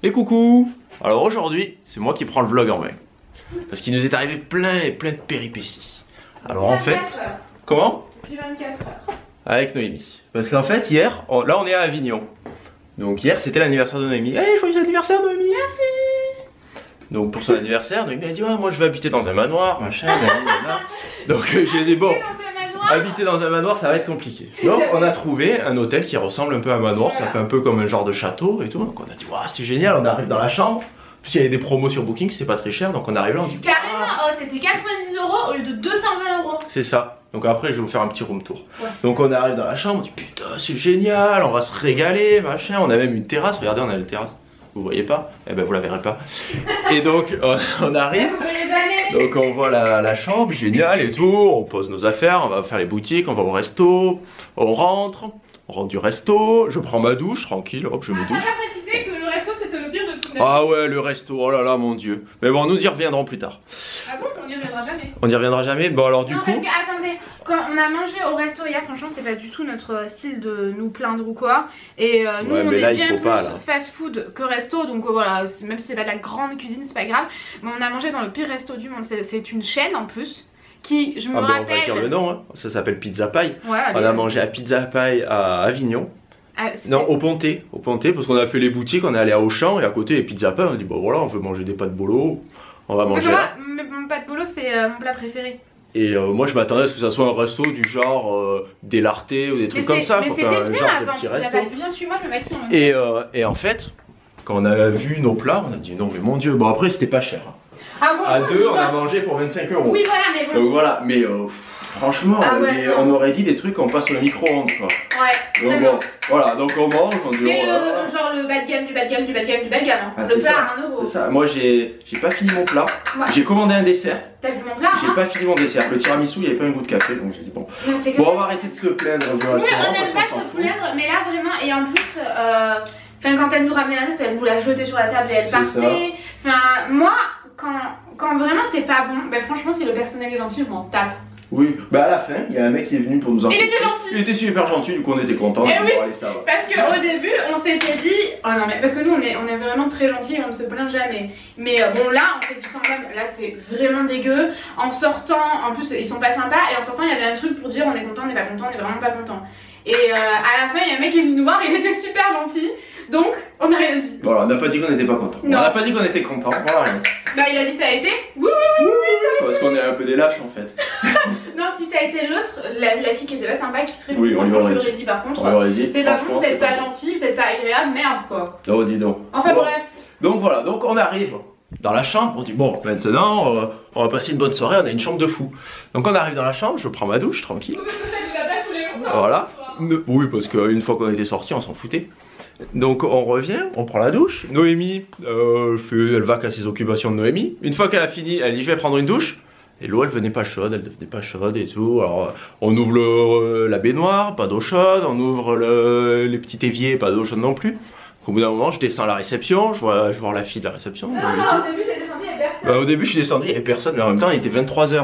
Et coucou. Alors aujourd'hui, c'est moi qui prends le vlog en main. Parce qu'il nous est arrivé plein de péripéties. Alors en fait... Comment? Plus 24 heures. Avec Noémie. Parce qu'en fait hier, là on est à Avignon. Donc hier c'était l'anniversaire de Noémie. Hey, joyeux anniversaire Noémie. Merci. Donc pour son anniversaire, Noémie a dit ouais, moi je vais habiter dans un manoir, machin, blablabla. Donc j'ai dit bon, habiter dans un manoir ça va être compliqué. Donc on a trouvé un hôtel qui ressemble un peu à un manoir, ça fait un peu comme un genre de château et tout. Donc on a dit waouh c'est génial, on arrive dans la chambre. En plus il y avait des promos sur Booking, c'était pas très cher, donc on arrive là, on dit carrément, oh, c'était 90 € au lieu de 220 €. C'est ça. Donc après je vais vous faire un petit room tour. Ouais. Donc on arrive dans la chambre, on dit putain c'est génial, on va se régaler, machin. On a même une terrasse, regardez on a une terrasse. Vous voyez pas? Eh ben vous la verrez pas. Et donc on arrive. Donc on voit la chambre, génial et tout. On pose nos affaires, on va faire les boutiques, on va au resto. On rentre du resto. Je prends ma douche, tranquille, hop je me douche. On a précisé que le resto c'était le pire de tout. Ah ouais le resto, oh là là mon dieu. Mais bon nous y reviendrons plus tard. Ah bon? On y reviendra jamais. On y reviendra jamais? Bon alors du non, coup... parce que, attendez, quand on a mangé au resto hier, franchement c'est pas du tout notre style de nous plaindre ou quoi. Et nous ouais, on est là, bien plus pas, fast food que resto. Donc voilà, même si c'est pas de la grande cuisine c'est pas grave. Mais on a mangé dans le pire resto du monde, c'est une chaîne en plus. Qui, je me rappelle... on va dire le nom, hein. Ça s'appelle Pizza Pie. Ouais, on a mangé à Pizza Pie à Avignon. Ah, non, au Pontet, parce qu'on a fait les boutiques, on est allé à Auchan et à côté les Pizza Pie, on a dit bon voilà, on veut manger des pâtes bolo, on va manger là. Mon pâte bolo c'est mon plat préféré. Et moi je m'attendais à ce que ça soit un resto du genre des lartés ou des trucs comme ça. Mais c'était bien avant, bien suis-moi, je me maquille en même temps. Et en fait, quand on a vu nos plats, on a dit non mais mon dieu, bon après c'était pas cher. Ah bon, à deux, on a mangé pour 25 €. Oui voilà, mais bon. Donc voilà, mais franchement, on aurait dit des trucs qu'on passe au micro-ondes quoi. Ouais. Donc bon, voilà, donc on mange, on dit mais genre le bas de gamme du bas de gamme du bas de gamme du bas de gamme. Ah, le plat ça, à 1 €. C'est ça, moi j'ai pas fini mon plat. Ouais. J'ai commandé un dessert. T'as vu mon plat? J'ai pas fini mon dessert. Le tiramisu, il n'y avait pas un goût de café, donc j'ai dit bon. Bon, on va arrêter de se plaindre du restaurant. Oui, on n'aime pas se plaindre, mais là vraiment, et en plus, enfin quand elle nous ramenait la note, elle nous la jetait sur la table et elle partait. Enfin, moi, quand vraiment c'est pas bon, ben franchement, si le personnel est gentil, je m'en tape. Oui, bah à la fin, il y a un mec qui est venu pour nous en. Il était gentil. Il était super gentil, du coup on était contents. Et oui, allez, ça va. parce qu'au début, on s'était dit, oh non mais parce que nous on est vraiment très gentils et on ne se plaint jamais. Mais bon là, on s'est dit quand même, là c'est vraiment dégueu. En sortant, en plus ils sont pas sympas et en sortant il y avait un truc pour dire on est content, on n'est pas content, on est vraiment pas content. Et à la fin, il y a un mec qui est venu nous voir, il était super gentil. Donc, on n'a rien dit. Voilà, on n'a pas dit qu'on n'était pas content. On n'a pas dit qu'on était content, voilà rien. Bah, il a dit ça a été. Oui, parce qu'on est un peu des lâches en fait. Non, si ça a été l'autre, la fille qui était pas sympa, qui serait venue, franchement, je l'aurais dit par contre. C'est pas bon, vous êtes pas gentil, vous êtes pas agréable, merde quoi. Oh, dis donc. Enfin bref. Donc voilà, donc on arrive dans la chambre, on dit bon, maintenant on va passer une bonne soirée, on a une chambre de fou. Donc on arrive dans la chambre, je prends ma douche tranquille. Oui, parce que ça nous a pas saoulé longtemps. Voilà. Oui, parce qu'une fois qu'on était sortis, on s'en foutait. Donc on revient, on prend la douche. Noémie, elle va qu'à ses occupations de Noémie. Une fois qu'elle a fini, elle dit je vais prendre une douche. Et l'eau elle venait pas chaude, elle devenait pas chaude et tout. Alors on ouvre la baignoire, pas d'eau chaude. On ouvre les petits éviers, pas d'eau chaude non plus. Au bout d'un moment, je descends à la réception, je vois la fille de la réception. Non, au début t'es descendu, il y avait personne. Au début je suis descendu, il y avait personne, mais en même temps il était 23 h.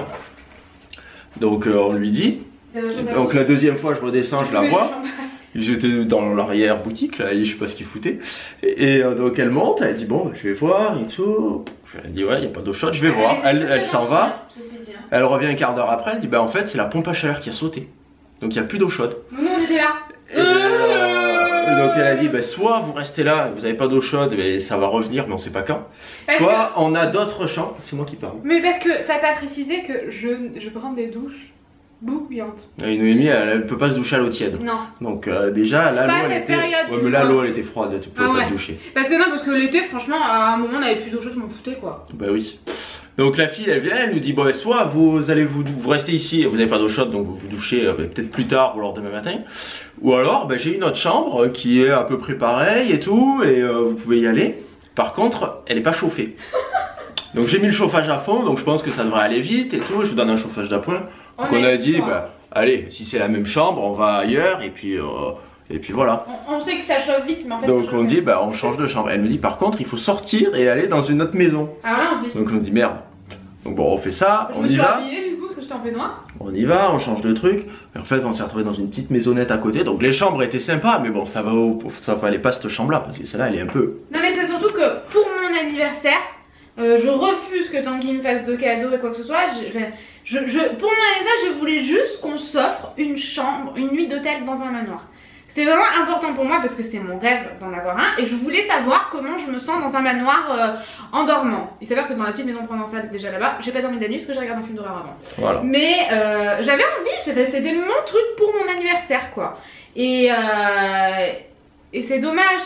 Donc on lui dit. Donc la deuxième fois je redescends, je la vois. J'étais dans l'arrière boutique là, et je sais pas ce qu'il foutait. Et donc elle monte, elle dit bon je vais voir et tout. Elle dit ouais il n'y a pas d'eau chaude, je vais voir. Elle s'en va. Elle revient un quart d'heure après, elle dit bah en fait c'est la pompe à chaleur qui a sauté. Donc il n'y a plus d'eau chaude. Nous on était là. Et donc elle a dit bah soit vous restez là, vous n'avez pas d'eau chaude, mais ça va revenir mais on sait pas quand. Soit on a d'autres chambres, c'est moi qui parle. Mais parce que t'as pas précisé que je prends des douches bouillantes. Et Noémie elle peut pas se doucher à l'eau tiède. Non. Donc déjà là l'eau elle était. Ouais, mais là l'eau elle était froide, tu pouvais pas te doucher. Parce que l'été franchement à un moment on avait plus d'eau chaude, je m'en foutais quoi. Bah oui. Donc la fille elle vient, elle nous dit bon soit vous restez ici et vous n'avez pas d'eau chaude donc vous vous douchez peut-être plus tard ou alors demain matin. Ou alors j'ai une autre chambre qui est à peu près pareille et tout et vous pouvez y aller. Par contre elle est pas chauffée. Donc j'ai mis le chauffage à fond donc je pense que ça devrait aller vite et tout. Je vous donne un chauffage d'appoint. Donc on a dit bah allez si c'est la même chambre on va ailleurs et puis voilà. On sait que ça chauffe vite, mais en fait. Donc on dit bah on change de chambre. Elle me dit par contre il faut sortir et aller dans une autre maison. Ah ouais, on se dit. Donc on se dit merde. Donc bon on fait ça, on y va. Habillée, du coup, parce que j'étais en peignoir. On y va, on change de truc. Et en fait on s'est retrouvé dans une petite maisonnette à côté. Donc les chambres étaient sympas, mais bon ça valait pas cette chambre là parce que celle-là elle est un peu. Non mais c'est surtout que anniversaire. Je refuse que Tanguy me fasse de cadeaux et quoi que ce soit. Pour mon anniversaire, je voulais juste qu'on s'offre une chambre, une nuit d'hôtel dans un manoir. C'est vraiment important pour moi parce que c'est mon rêve d'en avoir un. Et je voulais savoir comment je me sens dans un manoir en dormant. Il s'avère que dans la petite maison provençale déjà là-bas, j'ai pas dormi de la nuit parce que j'ai regardé un film d'horreur avant. Voilà. Mais j'avais envie, c'était mon truc pour mon anniversaire quoi. Et c'est dommage.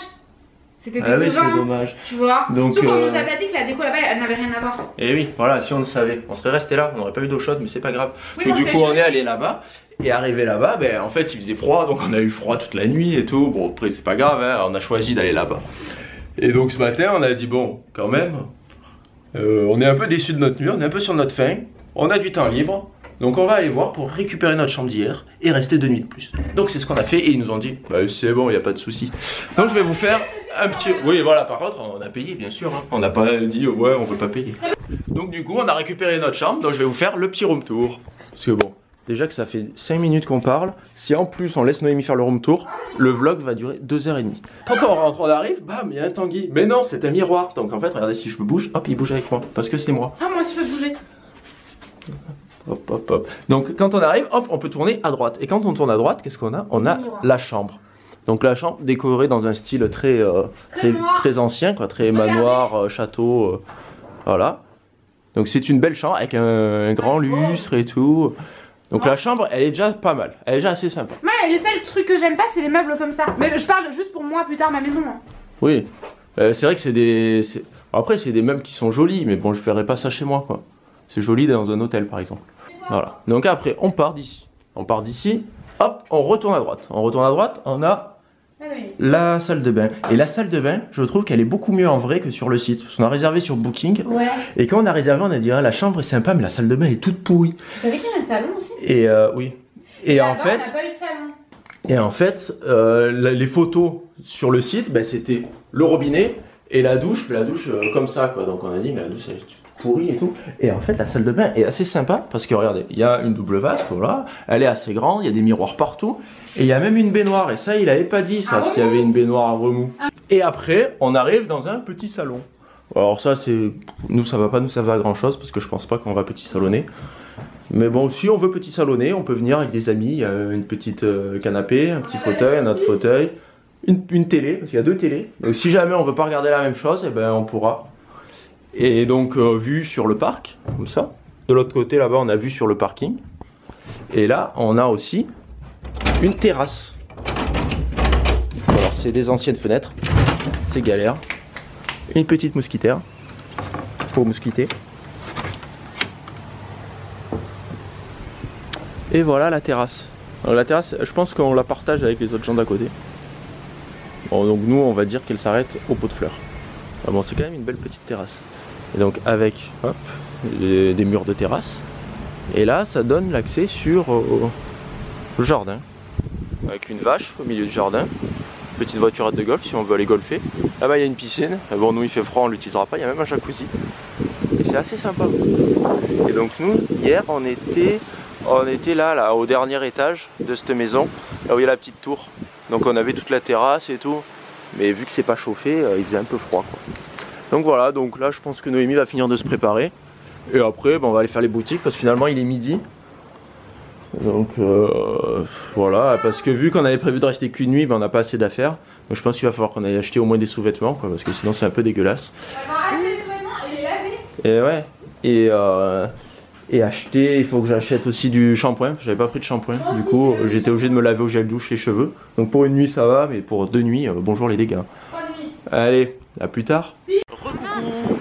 C'était décevant, oui, c'est dommage. Tu vois. Donc, surtout qu'on nous a pas dit que la déco là-bas elle n'avait rien à voir. Et oui, voilà, si on le savait, on serait resté là, on n'aurait pas eu d'eau chaude, mais c'est pas grave. Oui, donc bon, du coup, on est allé là-bas, et arrivé là-bas, ben en fait il faisait froid, donc on a eu froid toute la nuit et tout. Bon, après c'est pas grave, hein, on a choisi d'aller là-bas. Et donc ce matin, on a dit bon, quand même, on est un peu déçus de notre nuit, on est un peu sur notre faim, on a du temps libre. Donc on va aller voir pour récupérer notre chambre d'hier et rester 2 nuits de plus. Donc c'est ce qu'on a fait et ils nous ont dit bah, c'est bon, il n'y a pas de souci. Donc je vais vous faire un petit... Oui voilà, par contre on a payé bien sûr, hein. On n'a pas dit ouais on veut pas payer. Donc du coup on a récupéré notre chambre, donc je vais vous faire le petit room tour. Parce que bon, déjà que ça fait 5 minutes qu'on parle, si en plus on laisse Noémie faire le room tour, le vlog va durer 2h30. Quand on rentre, on arrive, bam, il y a un Tanguy. Mais non, c'est un miroir. Donc en fait regardez, si je me bouge, hop il bouge avec moi, parce que c'est moi. Ah moi aussi je peux bouger. Hop, hop, hop. Donc quand on arrive, hop, on peut tourner à droite. Et quand on tourne à droite, qu'est-ce qu'on a? On a la chambre. Donc la chambre décorée dans un style très ancien, quoi, très manoir, château, voilà. Donc c'est une belle chambre avec un grand lustre et tout. Donc la chambre, elle est déjà pas mal, elle est déjà assez sympa. Ouais, les seuls trucs que j'aime pas, c'est les meubles comme ça. Mais je parle juste pour moi plus tard, ma maison. Hein. Oui, c'est vrai que c'est des... Après c'est des meubles qui sont jolis, mais bon je ferais pas ça chez moi, quoi. C'est joli dans un hôtel par exemple. Voilà. Donc après, on part d'ici. On part d'ici, hop, on retourne à droite. On retourne à droite, on a la salle de bain. Et la salle de bain, je trouve qu'elle est beaucoup mieux en vrai que sur le site. Parce qu'on a réservé sur Booking. Ouais. Et quand on a réservé, on a dit ah, la chambre est sympa, mais la salle de bain est toute pourrie. Vous savez qu'il y a un salon aussi? Et oui. Et en fait, on n'a pas eu de salon. Et en fait, les photos sur le site, ben, c'était le robinet et la douche, mais la douche comme ça, quoi. Donc on a dit mais la douche elle est pourrie et tout. Et en fait la salle de bain est assez sympa parce que regardez, il y a une double vasque, voilà, elle est assez grande, il y a des miroirs partout et il y a même une baignoire et ça il avait pas dit ça, parce qu'il y avait une baignoire à remous. Et après on arrive dans un petit salon. Alors ça c'est, nous ça va pas nous servir à grand chose parce que je pense pas qu'on va petit salonner. Mais bon, si on veut petit salonner, on peut venir avec des amis, il y a une petite canapé, un petit fauteuil, un autre fauteuil, une télé, parce qu'il y a 2 télés. Donc si jamais on veut pas regarder la même chose, et ben on pourra. Et donc vue sur le parc, comme ça. De l'autre côté là-bas on a vue sur le parking. Et là on a aussi une terrasse. Alors c'est des anciennes fenêtres, c'est galère. Une petite mousquitaire pour mousquiter. Et voilà la terrasse. Alors la terrasse, je pense qu'on la partage avec les autres gens d'à côté. Bon, donc nous on va dire qu'elle s'arrête au pot de fleurs. Ah bon, c'est quand même une belle petite terrasse. Et donc avec hop, des murs de terrasse. Et là ça donne l'accès sur le jardin. Avec une vache au milieu du jardin. Petite voiturette de golf si on veut aller golfer. Là-bas il y a une piscine. Bon nous il fait froid, on l'utilisera pas. Il y a même un jacuzzi. Et c'est assez sympa. Et donc nous hier on était là au dernier étage de cette maison. Là où il y a la petite tour. Donc on avait toute la terrasse et tout. Mais vu que c'est pas chauffé, il faisait un peu froid quoi. Donc voilà, donc là je pense que Noémie va finir de se préparer. Et après on va aller faire les boutiques parce que finalement il est midi. Donc voilà, parce que vu qu'on avait prévu de rester qu'une nuit, on n'a pas assez d'affaires. Donc je pense qu'il va falloir qu'on aille acheter au moins des sous-vêtements quoi, parce que sinon c'est un peu dégueulasse. On va acheter des sous-vêtements et les laver. Et ouais, et acheter, il faut que j'achète aussi du shampoing. J'avais pas pris de shampoing, du coup j'étais obligé de me laver au gel douche les cheveux. Donc pour une nuit ça va, mais pour 2 nuits, bonjour les dégâts. Allez, à plus tard. Recoucou.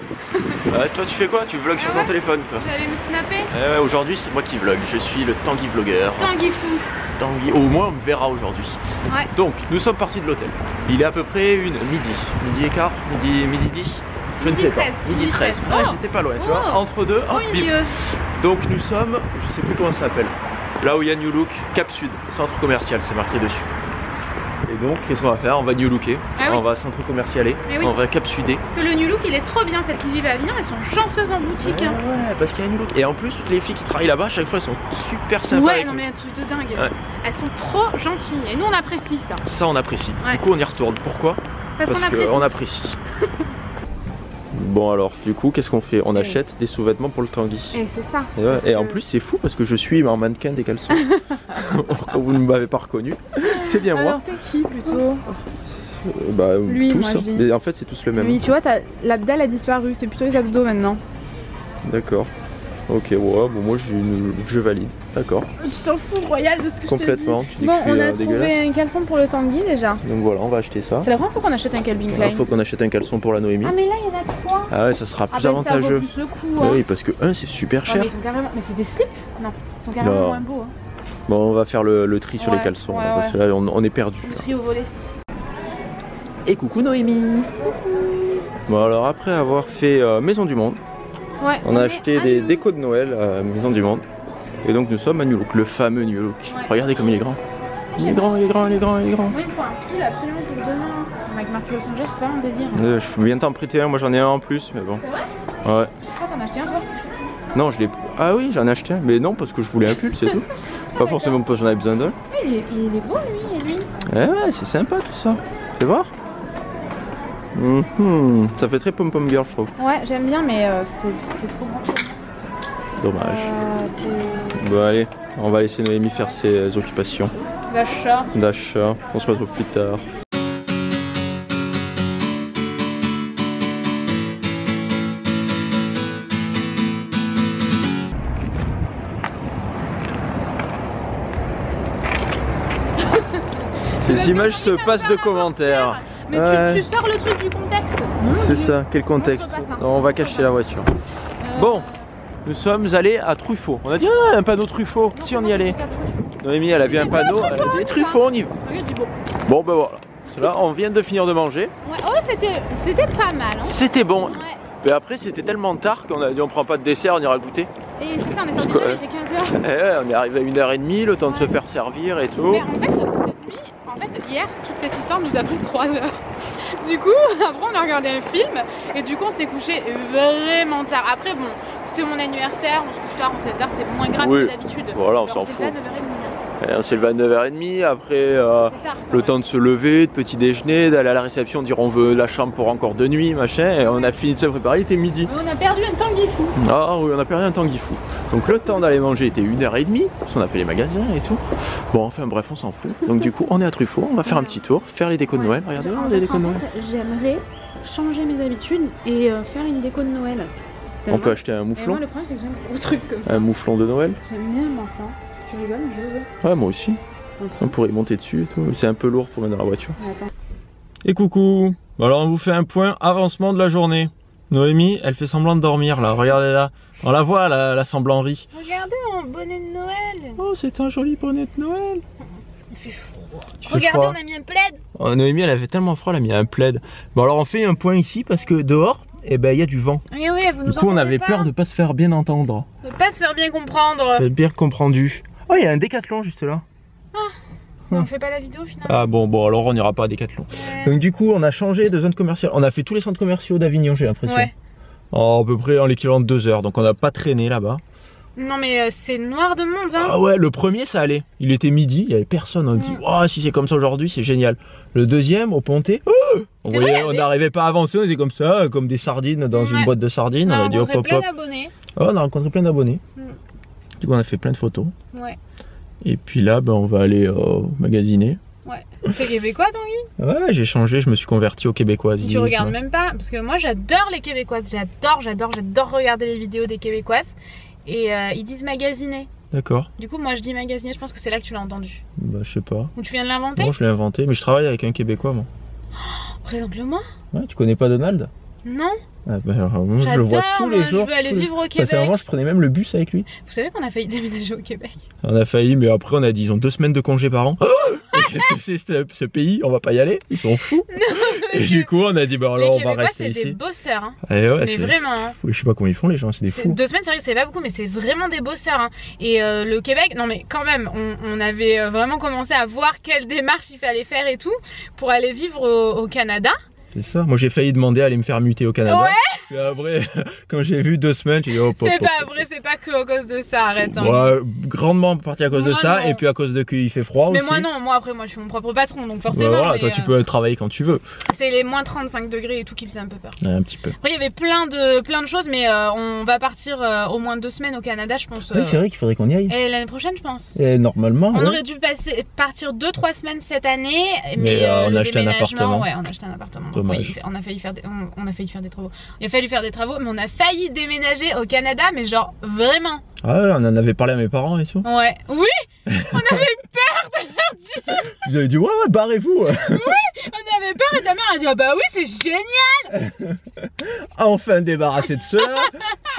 Toi tu fais quoi? Tu vlogs sur ton téléphone toi? Vous allez me snapper? Ouais, aujourd'hui c'est moi qui vlog, je suis le Tanguy vlogueur. Tanguy fou. Tanguy, au moins on me verra aujourd'hui. Ouais. Donc nous sommes partis de l'hôtel. Il est à peu près midi et quart, midi 10. Je ne sais pas. Midi 13. Oh. Ouais, j'étais pas loin, tu vois. Entre deux. Oh, donc nous sommes, je sais plus comment ça s'appelle. Là où il y a New Look, Cap Sud, centre commercial, c'est marqué dessus. Et donc, qu'est-ce qu'on va faire? On va New Looker, on va centre commercialer, on va Cap Suder. Parce que le New Look il est trop bien, celles qui vivent à Avignon elles sont chanceuses en boutique. Ouais, parce qu'il y a New Look. Et en plus, toutes les filles qui travaillent là-bas, à chaque fois elles sont super sympas. Ouais, non mais un truc de dingue. Ouais. Elles sont trop gentilles et nous on apprécie ça. Ça on apprécie. Ouais. Du coup on y retourne. Pourquoi? Parce qu'on apprécie. Bon alors, du coup, qu'est-ce qu'on fait? On achète des sous-vêtements pour le Tanguy. Et c'est ça. Et, ouais, et en plus, c'est fou parce que je suis en mannequin des caleçons. Quand vous ne m'avez pas reconnu, c'est bien moi. Alors t'es qui plutôt? Bah, Lui, tous. moi, je dis. Mais en fait, c'est tous le même. Oui, tu vois, l'abdal a disparu, c'est plutôt les abdos maintenant. D'accord. Ok, ouais, bon, moi je valide. D'accord. Tu t'en fous royal de ce que Complètement. je te dis. Tu dis Bon, que je on suis a dégueulasse. trouvé un caleçon pour le Tanguy déjà. Donc voilà, on va acheter ça. C'est la première fois qu'on achète un Calvin Klein. Il faut qu'on achète un caleçon pour la Noémie. Ah mais là il y en a 3. Ah ouais, ça sera plus Ça vaut avantageux. plus le coup. Hein. Oui, parce que c'est super Ah, cher. mais ils sont carrément. Mais c'est des slips? Non, ils sont carrément Non. moins beaux. Hein. Bon, on va faire le tri sur les Ouais, caleçons, ouais, là, parce que là on est perdu. Le tri au volet. Et coucou Noémie. Bon alors après avoir fait Maison du Monde, Ouais. on a acheté des décos de Noël à Maison du Monde. Et donc nous sommes à New Look, le fameux New Look. Ouais. Regardez comme il est grand. Il est grand, il est grand, il est grand, il est grand. Moi il me faut un pull absolument pour demain. Avec marque Los Angeles, c'est pas mon délire. Je peux bien t'en prêter un, moi j'en ai un en plus, mais bon. C'est vrai? Ouais. Pourquoi t'en as acheté un toi? Non, je l'ai. Ah oui, j'en ai acheté un, mais non, parce que je voulais un pull, c'est tout. Pas forcément parce que j'en avais besoin d'un. Ouais, il est beau lui et lui. Ouais, c'est sympa tout ça. Tu vas voir? Ça fait très pom-pom girl, je trouve. Ouais, j'aime bien, mais c'est trop grand. Dommage. C'est Bon, allez, on va laisser Noémie faire ses occupations d'achat. d'achat. On se retrouve plus tard. Ces images se passent de commentaires. Mais Ouais. tu sors le truc du contexte. C'est ça, quel contexte? Montre pas ça. Non, on va cacher la voiture. Bon, nous sommes allés à Truffaut. On a dit un panneau Truffaut. Si on y allait. Noémie, elle a vu un panneau, elle a dit Truffaut, on y va. Regarde du beau. Bon, ben voilà. Là, on vient de finir de manger. Ouais, oh, c'était pas mal. Hein. C'était bon. Ouais. Mais après, c'était tellement tard qu'on a dit on prend pas de dessert, on ira goûter. Et c'est ça, on est sorti de Quoi, là, il était 15h. Eh ouais, on est arrivé à 1h30, le temps de se faire servir et tout. Mais en fait, cette nuit, hier, toute cette histoire nous a pris 3 heures. Du coup, après, on a regardé un film et du coup, on s'est couché vraiment tard. Après, bon, c'était mon anniversaire, on se couche tard, on se lève tard, c'est moins grave Oui. que d'habitude. Voilà, on s'en fout. C'est à 9h30. Et on s'est levé à 9h30, après C'est tard. le temps de se lever, de petit déjeuner, d'aller à la réception, dire on veut la chambre pour encore 2 nuits, machin. Et on a fini de se préparer, il était midi. Mais on a perdu un Tanguy fou. Ah oui, on a perdu un Tanguy fou. Donc le temps d'aller manger était 1h30, parce qu'on a fait les magasins et tout. Bon, enfin bref, on s'en fout. Donc du coup, on est à Truffaut, on va faire un petit tour, faire les décos de Noël. Regardez, En les fait, décos de Noël. j'aimerais changer mes habitudes et faire une déco de Noël. On peut acheter un Et mouflon, moi, le problème, c'est que j'aime gros trucs comme ça. un mouflon de Noël. J'aime bien l'enfant. Tu rigoles, je veux. Ouais, moi aussi. On pourrait y monter dessus et tout. C'est un peu lourd pour mettre dans la voiture. Attends. Et coucou. Alors on vous fait un point avancement de la journée. Noémie, elle fait semblant de dormir là. Regardez là. On la voit, la semblannerie. Regardez mon bonnet de Noël. Oh, c'est un joli bonnet de Noël. Il fait froid. Il fait Regardez, froid. on a mis un plaid. Oh, Noémie, elle avait tellement froid, elle a mis un plaid. Bon, alors on fait un point ici parce que dehors, eh ben, il y a du vent. Et oui, vous nous Du coup, on entendez avait pas. peur de pas se faire bien entendre. De pas se faire bien comprendre. Bien comprendu. Oh, il y a un Décathlon juste là. On fait pas la vidéo finalement. Ah bon, alors on n'ira pas à Décathlon. Donc du coup, on a changé de zone commerciale. On a fait tous les centres commerciaux d'Avignon, j'ai l'impression. Ouais. À peu près en l'équivalent de 2 heures, donc on n'a pas traîné là-bas. Non mais c'est noir de monde hein. Ah ouais, le premier ça allait. Il était midi, il y avait personne. On dit, oh, si c'est comme ça aujourd'hui, c'est génial. Le deuxième, au Pontet, on C'est voyait, vrai, on n'arrivait pas à avancer, on était comme ça, comme des sardines dans une boîte de sardines. On On a a dit hop rencontré hop plein hop. d'abonnés. Oh, on a rencontré plein d'abonnés. Mm. Du coup, on a fait plein de photos. Ouais. Et puis là, ben, on va aller magasiner. Ouais. T'es québécois Tanguy? Ouais, j'ai changé, je me suis converti au québécoisisme. Tu regardes même pas parce que moi j'adore les québécoises. J'adore regarder les vidéos des québécoises. Et ils disent magasiner. D'accord. Du coup moi je dis magasiner, je pense que c'est là que tu l'as entendu. Bah, je sais pas. Ou tu viens de l'inventer? Non, je l'ai inventé, mais je travaille avec un Québécois, moi. Présente-le-moi. Ouais, tu connais pas Donald? Non. Ah, bah, moi, je le vois tous les jours. Je veux aller vivre au Bah, Québec. c'est vraiment, je prenais même le bus avec lui. Vous savez qu'on a failli déménager au Québec? On a failli, mais après on a dit ils ont 2 semaines de congé par an. Qu'est-ce que c'est ce pays? On va pas y aller, ils sont fous. Et du coup on a dit bah alors on va rester c'est ici. des bosseurs hein. Et ouais, mais vraiment hein. Je sais pas comment ils font les gens, c'est des fous. 2 semaines c'est vrai que c'est pas beaucoup mais c'est vraiment des bosseurs hein. Et le Québec, non mais quand même on avait vraiment commencé à voir quelle démarche il fallait faire et tout pour aller vivre au Canada. C'est ça. Moi j'ai failli demander à aller me faire muter au Canada. Ouais. Et après, quand j'ai vu 2 semaines, j'ai dit hop. C'est pas vrai, c'est pas que à cause de ça, arrête. Hein. Ouais, grandement parti à cause de ça, non. et puis à cause de qu'il fait froid mais aussi. moi non, moi après moi je suis mon propre patron, donc forcément. Voilà, mais, toi tu peux travailler quand tu veux. C'est les moins 35 degrés et tout qui faisait un peu peur. Ouais, un petit peu. Après il y avait plein de choses, mais on va partir au moins 2 semaines au Canada, je pense. Oui, c'est vrai qu'il faudrait qu'on y aille. Et l'année prochaine, je pense. Et normalement. On ouais. aurait dû partir 2-3 semaines cette année, mais on a acheté un appartement. Ouais, on a acheté un appartement. Dommage. Oui, on a failli faire des travaux. Il a fallu faire des travaux, mais on a failli déménager au Canada, mais genre vraiment. Ah ouais, on en avait parlé à mes parents et tout. Ouais, oui, on avait eu peur de leur dire. Vous avez dit ouais, barrez-vous. Oui, on avait peur et ta mère a dit ah bah oui, c'est génial. Enfin débarrassé de cela.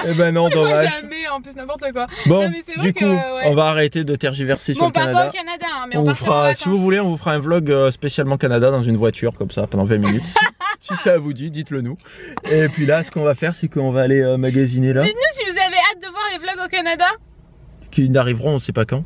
Et ben non, Moi, dommage. jamais, en plus n'importe quoi. Bon, Non, mais c'est vrai du que, coup, ouais. on va arrêter de tergiverser sur Bon, le pas Canada. au Canada, hein, mais On on vous partira en fera, vacances. si vous voulez, on vous fera un vlog spécialement Canada dans une voiture comme ça pendant 20 minutes. Si ça vous dit, dites-le nous. Et puis là, ce qu'on va faire, c'est qu'on va aller magasiner là. Dites-nous si vous avez hâte de voir les vlogs au Canada. Qui n'arriveront, on sait pas quand.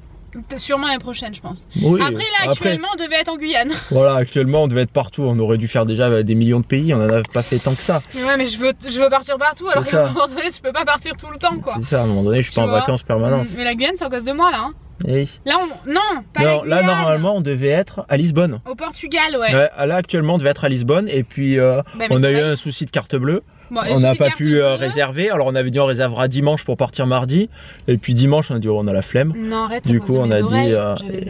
Sûrement l'année prochaine, je pense. Oui, Après, là, actuellement, on devait être en Guyane. Voilà, actuellement, on devait être partout. On aurait dû faire déjà des millions de pays. On en a pas fait tant que ça. Mais ouais, mais je veux partir partout. Alors C'est qu'à ça. un moment donné, tu peux pas partir tout le temps, quoi. C'est ça, à un moment donné, je suis Tu pas en vois. vacances permanentes. Mais la Guyane, c'est à cause de moi, là. Hein. Et... Là, non, pas la Non, là, Guyane. normalement, on devait être à Lisbonne. Au Portugal, ouais. Ouais, là, actuellement, on devait être à Lisbonne. Et puis, mais on a eu ouais. un souci de carte bleue. Bon, On n'a pas carte pu bleue. réserver. Alors, on avait dit on réservera dimanche pour partir mardi. Et puis, dimanche, on a dit oh, on a la flemme. Non, arrête. Du coup, on a dit.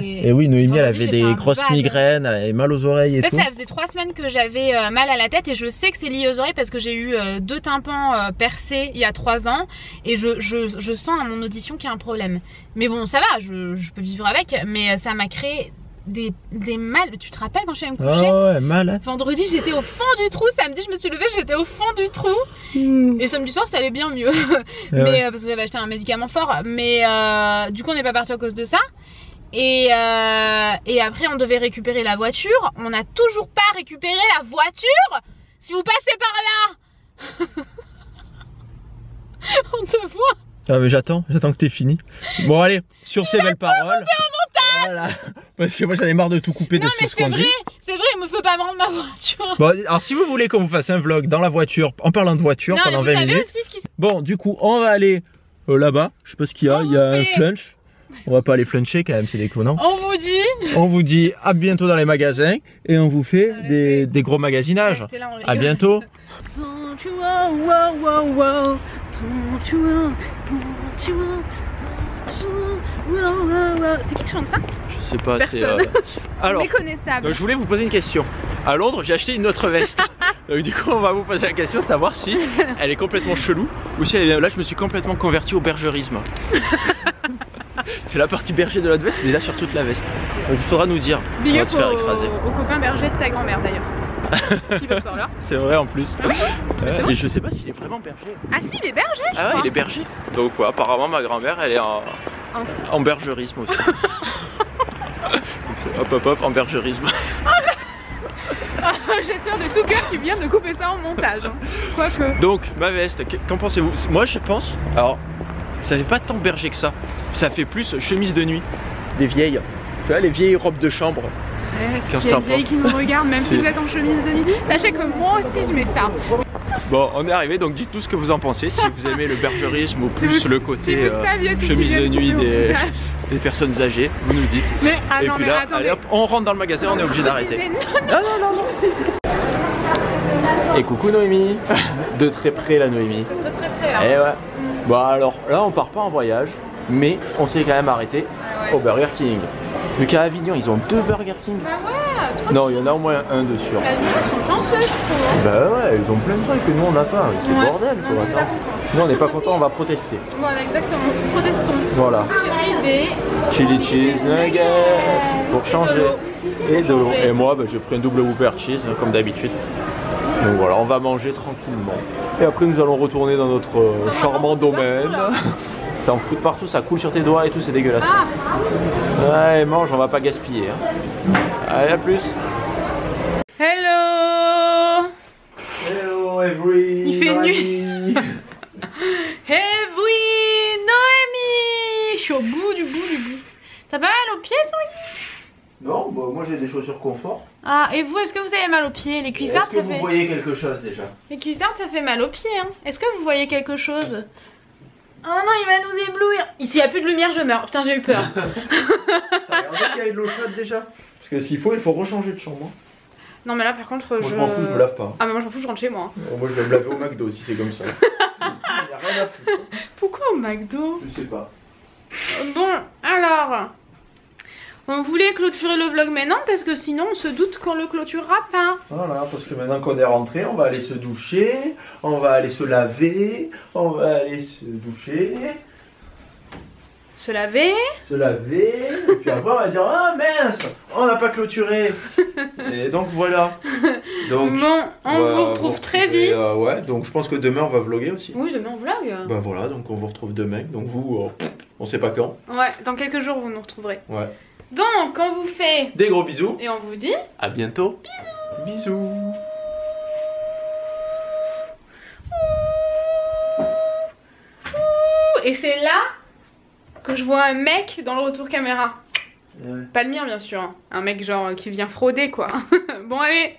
Et oui, Noémie, elle avait des grosses migraines, elle avait mal aux oreilles et en fait, tout. ça faisait 3 semaines que j'avais mal à la tête et je sais que c'est lié aux oreilles parce que j'ai eu 2 tympans percés il y a 3 ans et je sens à mon audition qu'il y a un problème. Mais bon, ça va, je peux vivre avec, mais ça m'a créé des mal. Tu te rappelles quand je suis allée me coucher? Ah ouais, malade. Vendredi, j'étais au fond du trou. Samedi, je me suis levée, j'étais au fond du trou. Et samedi soir, ça allait bien mieux. Mais ouais. parce que j'avais acheté un médicament fort. Mais du coup, on n'est pas parti à cause de ça. Et après, on devait récupérer la voiture. On n'a toujours pas récupéré la voiture. Si vous passez par là, on te voit. Ah mais j'attends que t'aies fini. Bon allez, sur ces belles paroles. Voilà. Parce que moi j'en ai marre de tout couper de Non, tout mais ce qu'on dit. c'est vrai, il me faut pas me rendre ma voiture. Bon, alors si vous voulez qu'on vous fasse un vlog dans la voiture, en parlant de voiture Non, pendant mais 20 vous savez minutes. aussi ce qui se... Bon, du coup, on va aller là-bas. Je sais pas ce qu'il y a. Il y a un flunch. On va pas aller fluncher quand même, c'est déconnant. On vous dit. On vous dit à bientôt dans les magasins et on vous fait des gros magasinages. Restez là, on rigole. À bientôt. Don't you want, wow, wow, wow. Don't you want, don't you want, don't you want, wow, wow, wow. C'est qui qui chante ça? Je sais pas, Personne. Alors, Méconnaissable. je voulais vous poser une question. À Londres, j'ai acheté une autre veste. Donc du coup, on va vous poser la question, savoir si elle est complètement chelou ou si elle est... Là, je me suis complètement converti au bergerisme. C'est la partie berger de notre veste, mais là sur toute la veste. Donc il faudra nous dire. Big On va up se faire écraser. au copain berger de ta grand-mère d'ailleurs. Qui passe par là. C'est vrai en plus. Ah oui, c'est vrai. Et je sais pas s'il est vraiment berger. Ah si, il est berger, je Ah ouais, crois. il est berger. Donc ouais, apparemment ma grand-mère elle est en bergerisme aussi. Hop hop hop, en bergerisme. J'espère de tout cœur qu'il vient de couper ça en montage. Hein. Quoique. Donc ma veste, qu'en pensez-vous? Moi je pense, alors ça fait pas tant berger que ça. Ça fait plus chemise de nuit, des vieilles. Tu vois les vieilles robes de chambre. S'il y a une vieille qui nous regarde, même si vous êtes en chemise de nuit, sachez que moi aussi je mets ça. Bon, on est arrivé, donc dites-nous ce que vous en pensez, si vous aimez le bergerisme ou plus vous, le côté si chemise de nuit des personnes âgées, vous nous dites. Mais, et puis là, attendez. allez hop, on rentre dans le magasin, on est obligé d'arrêter. Non. Et coucou Noémie. De très près la Noémie. C'est très près là. Et ouais. Bon alors là on part pas en voyage, mais on s'est quand même arrêté au Burger King. Vu qu'à Avignon ils ont 2 Burger King. Bah ouais, Non, il y en a au moins un de sûr. Bah, ils sont chanceux, je trouve. Bah ouais, ils ont plein de trucs que nous on n'a pas. C'est Ouais. bordel Non, quoi. on est pas Attends. contents. Nous on n'est pas content, on va protester. Voilà, exactement. Protestons. Voilà. J'ai pris des Chili cheese nuggets pour Et de changer. l'eau. Et de l'eau. changer. Et moi, bah, j'ai pris un double Whopper cheese comme d'habitude. Donc voilà, on va manger tranquillement. Et après, nous allons retourner dans notre charmant domaine. T'en fous de partout, ça coule sur tes doigts et tout, c'est dégueulasse. Ah. Ouais, mange, on va pas gaspiller. Hein. Allez, à plus. Hello. Hello, every. Il fait nuit. Hey oui, Noémie. Je suis au bout du bout du bout. T'as pas mal aux pieds, Noémie? Non, bah, moi j'ai des chaussures confort. Ah, et vous, est-ce que vous avez mal aux pieds? Les cuissardes, Est-ce que vous voyez quelque chose déjà? Les cuissardes, ça fait mal aux pieds, hein. Est-ce que vous voyez quelque chose? Oh non, il va nous éblouir. Ici, il n'y a plus de lumière, je meurs. Putain, j'ai eu peur. T'as regardé s'il y avait de l'eau chaude déjà? Parce que s'il faut, il faut rechanger de chambre. Non, mais là, par contre, Moi je m'en fous, je me lave pas. Ah, mais moi, je m'en fous, je rentre chez moi. Moi je vais me laver au McDo si c'est comme ça. Il n'y a rien à foutre. Pourquoi au McDo? Je sais pas. Bon, alors... On voulait clôturer le vlog maintenant parce que sinon on se doute qu'on le clôturera pas. Voilà, parce que maintenant qu'on est rentré, on va aller se doucher, on va aller se laver, on va aller se doucher, Se laver. et puis après on va dire ah mince, on n'a pas clôturé. Et donc voilà. Donc, Bon, on vous retrouve très vite. Ouais, donc je pense que demain on va vlogger aussi. Oui, demain on vlog. Bah voilà, donc on vous retrouve demain. Donc vous, on sait pas quand. Ouais, dans quelques jours vous nous retrouverez. Ouais. Donc, on vous fait... Des gros bisous. Et on vous dit... À bientôt. Bisous. Et c'est là que je vois un mec dans le retour caméra. Ouais. Pas le mien bien sûr, hein. Un mec genre qui vient frauder quoi. Bon allez,